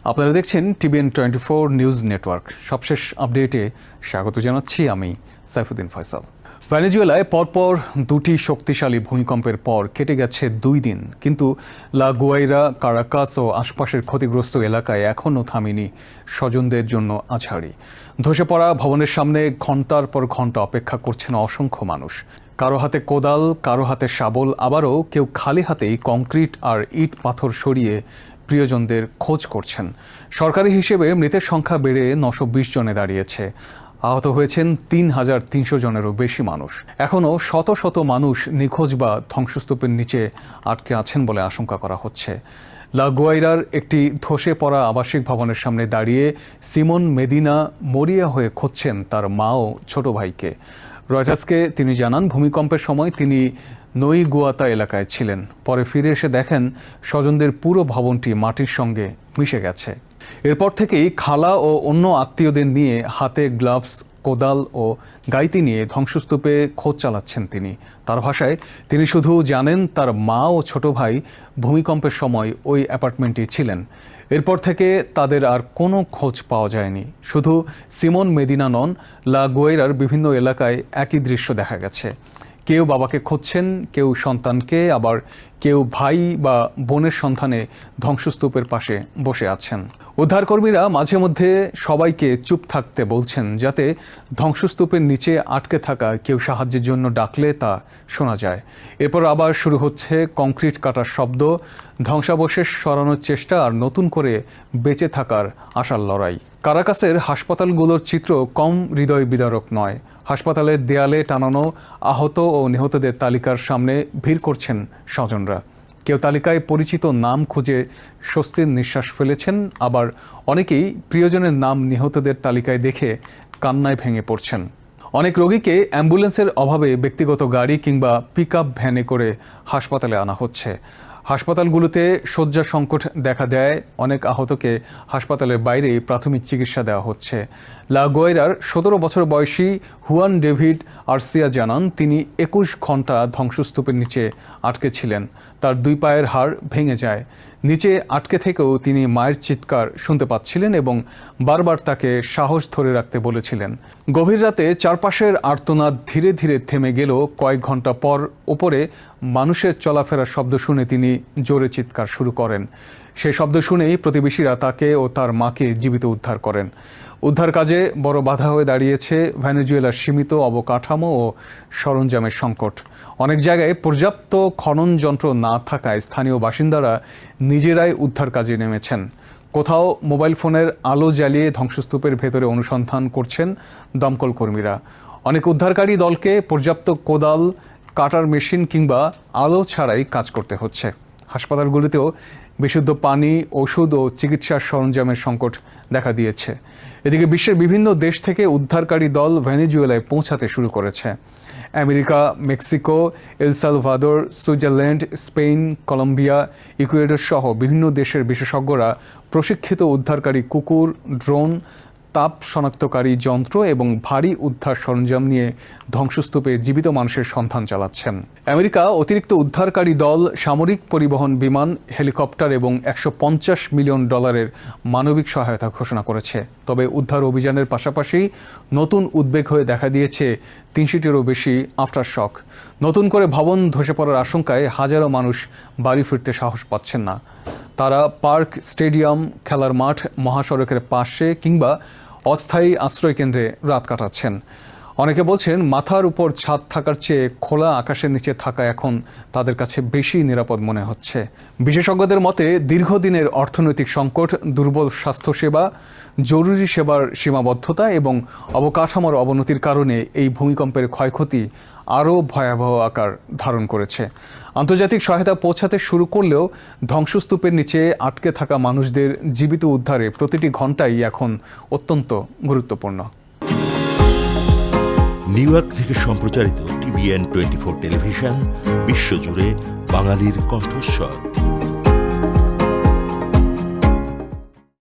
আপনারা দেখছেন TBN24 news network. সবশেষ আপডেটে স্বাগত জানাচ্ছি আমি সাইফুদ্দিন ফয়সাল। ভেনেজুয়েলায় পরপর দুটি শক্তিশালী ভূমিকম্পের পর কেটে গেছে 2 দিন, কিন্তু লা গুয়াইরা, কারাকাস ও আশপাশের ক্ষতিগ্রস্ত এলাকায় এখনও থামেনি স্বজনদের জন্য আছাড়ি। ধসে পড়া ভবনের সামনে ঘন্টার পর ঘন্টা অপেক্ষা করছেন অসংখ্য মানুষ। কারো হাতে কোদাল, কারো হাতে শাবল, আবারও কেউ খালি হাতেই কংক্রিট আর ইট পাথর সরিয়ে প্রিয়জনদের খোঁজ করছেন। সরকারি হিসেবে মৃতের সংখ্যা বেড়ে 920 জনে দাঁড়িয়েছে। আহত হয়েছেন 3300 জনেরও বেশি মানুষ। এখনও শত শত মানুষ নিখোঁজ বা ধ্বংসস্তূপের নিচে আটকে আছেন বলে আশঙ্কা করা হচ্ছে। লা গুয়াইরার একটি ধসে পড়া আবাসিক ভবনের সামনে দাঁড়িয়ে সিমন মেদিনা মরিয়া হয়ে খুঁজছেন তার মা ও ছোট ভাইকে। রয়টার্সকে তিনি জানান, ভূমিকম্পের সময় তিনি নই গুয়াতা এলাকায় ছিলেন। পরে ফিরে এসে দেখেন স্বজনদের পুরো ভবনটি মাটির সঙ্গে মিশে গেছে। এরপর থেকেই খালা ও অন্য আত্মীয়দের নিয়ে হাতে গ্লাভস, কোদাল ও গাইতি নিয়ে ধ্বংসস্তূপে খোঁজ চালাচ্ছেন তিনি। তার ভাষায়, তিনি শুধু জানেন তার মা ও ছোট ভাই ভূমিকম্পের সময় ওই অ্যাপার্টমেন্টে ছিলেন। এরপর থেকে তাদের আর কোনো খোঁজ পাওয়া যায়নি। শুধু সিমন মেদিনা নন, লা গুয়াইরার বিভিন্ন এলাকায় একই দৃশ্য দেখা গেছে। কেউ বাবাকে খুঁজছেন, কেউ সন্তানকে, আবার কেউ ভাই বা বোনের সন্ধানে ধ্বংসস্তূপের পাশে বসে আছেন। উদ্ধারকর্মীরা মাঝে মধ্যে সবাইকে চুপ থাকতে বলছেন, যাতে ধ্বংসস্তূপের নিচে আটকে থাকা কেউ সাহায্যের জন্য ডাকলে তা শোনা যায়। এরপর আবার শুরু হচ্ছে কংক্রিট কাটার শব্দ, ধ্বংসাবশেষ সরানোর চেষ্টা আর নতুন করে বেঁচে থাকার আশার লড়াই। কারাকাসের হাসপাতালগুলোর চিত্র কম হৃদয় বিদারক নয়। হাসপাতালের দেয়ালে টানানো আহত ও নিহতদের তালিকার সামনে ভিড় করছেন স্বজনরা। কেউ তালিকায় পরিচিত নাম খুঁজে স্বস্তির নিঃশ্বাস ফেলেছেন, আবার অনেকেই প্রিয়জনের নাম নিহতদের তালিকায় দেখে কান্নায় ভেঙে পড়ছেন। অনেক রোগীকে অ্যাম্বুলেন্সের অভাবে ব্যক্তিগত গাড়ি কিংবা পিকআপ ভ্যানে করে হাসপাতালে আনা হচ্ছে। হাসপাতালগুলোতে শয্যা সংকট দেখা দেয়। অনেক আহতকে হাসপাতালের বাইরে প্রাথমিক চিকিৎসা দেওয়া হচ্ছে। লা গুয়াইরার 17 বছর বয়সী হুয়ান ডেভিড আর্সিয়া জানান, তিনি 21 ঘন্টা ধ্বংসস্তূপের নিচে আটকে ছিলেন। তার 2 পায়ের হাড় ভেঙে যায়। নিচে আটকে থেকেও তিনি মায়ের চিৎকার শুনতে পাচ্ছিলেন এবং বারবার তাকে সাহস ধরে রাখতে বলেছিলেন। গভীর রাতে চারপাশের আর্তনাদ ধীরে ধীরে থেমে গেল। কয়েক ঘন্টা পর উপরে মানুষের চলাফেরার শব্দ শুনে তিনি জোরে চিৎকার শুরু করেন। সেই শব্দ শুনেই প্রতিবেশীরা তাকে ও তার মাকে জীবিত উদ্ধার করেন। উদ্ধার কাজে বড় বাধা হয়ে দাঁড়িয়েছে ভেনেজুয়েলার সীমিত অবকাঠামো ও সরঞ্জামের সংকট। অনেক জায়গায় পর্যাপ্ত খনন যন্ত্র না থাকায় স্থানীয় বাসিন্দারা নিজেরাই উদ্ধার কাজে নেমেছেন। কোথাও মোবাইল ফোনের আলো জ্বালিয়ে ধ্বংসস্তূপের ভেতরে অনুসন্ধান করছেন দমকল কর্মীরা। অনেক উদ্ধারকারী দলকে পর্যাপ্ত কোদাল, কাটার মেশিন কিংবা আলো ছাড়াই কাজ করতে হচ্ছে। হাসপাতালগুলিতেও বিশুদ্ধ পানি, ওষুধ ও চিকিৎসার সরঞ্জামের সংকট দেখা দিয়েছে। এদিকে বিশ্বের বিভিন্ন দেশ থেকে উদ্ধারকারী দল ভেনেজুয়েলায় পৌঁছাতে শুরু করেছে। America, Mexico, El Salvador, Switzerland, Spain, Colombia, Ecuador সহ বিভিন্ন দেশের বিশেষজ্ঞরা প্রশিক্ষিত উদ্ধারকারী কুকুর, ড্রোন, তাপ শনাক্তকারী যন্ত্র এবং ভারী উদ্ধার সরঞ্জাম নিয়ে ধ্বংসস্তূপে জীবিত মানুষের সন্ধান চালাচ্ছেন। আমেরিকা অতিরিক্ত উদ্ধারকারী দল, সামরিক পরিবহন বিমান, হেলিকপ্টার এবং $150 মিলিয়ন মানবিক সহায়তা ঘোষণা করেছে। তবে উদ্ধার অভিযানের পাশাপাশি নতুন উদ্বেগ হয়ে দেখা দিয়েছে 300টিরও বেশি আফটার শক। নতুন করে ভবন ধসে পড়ার আশঙ্কায় হাজারো মানুষ বাড়ি ফিরতে সাহস পাচ্ছেন না। তারা পার্ক, স্টেডিয়াম, খেলার মাঠ, মহাসড়কের পাশে কিংবা অস্থায়ী আশ্রয়কেন্দ্রে রাত কাটাচ্ছেন। অনেকে বলছেন, মাথার উপর ছাদ থাকার চেয়ে খোলা আকাশের নিচে থাকা এখন তাদের কাছে বেশি নিরাপদ মনে হচ্ছে। বিশেষজ্ঞদের মতে, দীর্ঘদিনের অর্থনৈতিক সংকট, দুর্বল স্বাস্থ্যসেবা, জরুরি সেবার সীমাবদ্ধতা এবং অবকাঠামোর অবনতির কারণে এই ভূমিকম্পের ক্ষয়ক্ষতি আরও ভয়াবহ আকার ধারণ করেছে। আন্তর্জাতিক সহায়তা পৌঁছাতে শুরু করলেও ধ্বংসস্তূপের নিচে আটকে থাকা মানুষদের জীবিত উদ্ধারে প্রতিটি ঘন্টাই এখন অত্যন্ত গুরুত্বপূর্ণ। নিউ ইয়র্ক থেকে সম্প্রচারিত TBN24 টেলিভিশন বিশ্বজুড়ে বাঙালির কণ্ঠস্বর।